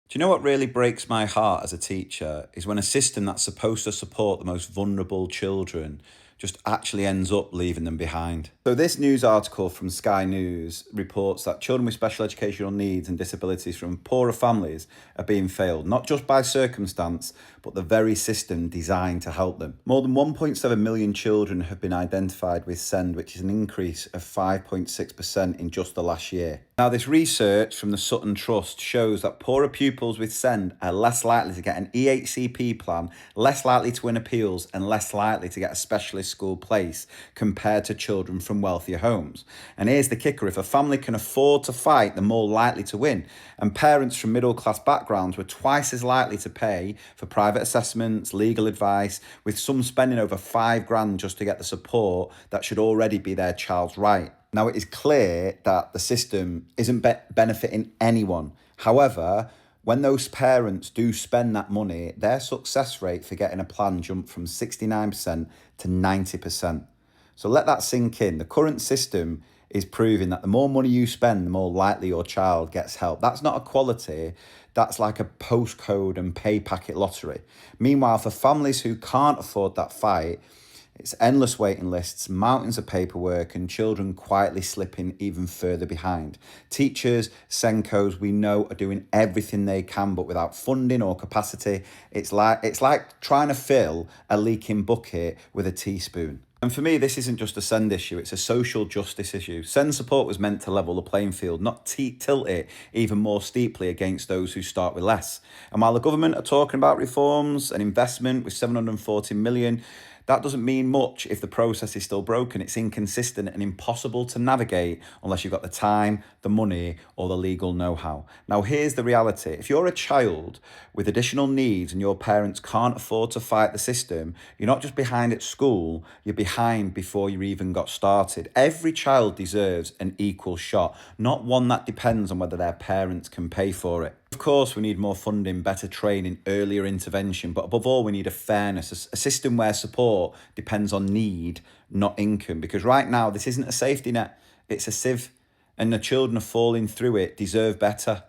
Do you know what really breaks my heart as a teacher is when a system that's supposed to support the most vulnerable children just actually ends up leaving them behind. So, this news article from Sky News reports that children with special educational needs and disabilities from poorer families are being failed, not just by circumstance, but the very system designed to help them. More than 1.7 million children have been identified with SEND, which is an increase of 5.6% in just the last year. Now, this research from the Sutton Trust shows that poorer pupils with SEND are less likely to get an EHCP plan, less likely to win appeals, and less likely to get a specialist school place compared to children from wealthier homes. And here's the kicker: if a family can afford to fight, they're more likely to win. And parents from middle class backgrounds were twice as likely to pay for private assessments, legal advice, with some spending over £5,000 just to get the support that should already be their child's right. Now, it is clear that the system isn't benefiting anyone. However, when those parents do spend that money, their success rate for getting a plan jumped from 69% to 90%. So let that sink in. The current system is proving that the more money you spend, the more likely your child gets help. That's not equality. That's like a postcode and pay packet lottery. Meanwhile, for families who can't afford that fight, it's endless waiting lists, mountains of paperwork, and children quietly slipping even further behind. Teachers, Senkos, we know, are doing everything they can, but without funding or capacity, it's like trying to fill a leaking bucket with a teaspoon. And for me, this isn't just a SEND issue, it's a social justice issue. SEND support was meant to level the playing field, not tilt it even more steeply against those who start with less. And while the government are talking about reforms and investment with 740 million, that doesn't mean much if the process is still broken. It's inconsistent and impossible to navigate unless you've got the time, the money, or the legal know-how. Now, here's the reality. If you're a child with additional needs and your parents can't afford to fight the system, you're not just behind at school, you're behind before you even got started. Every child deserves an equal shot, not one that depends on whether their parents can pay for it. Of course, we need more funding, better training, earlier intervention, but above all, we need a fairness, a system where support depends on need, not income. Because right now, this isn't a safety net, it's a sieve, and the children are falling through it deserve better.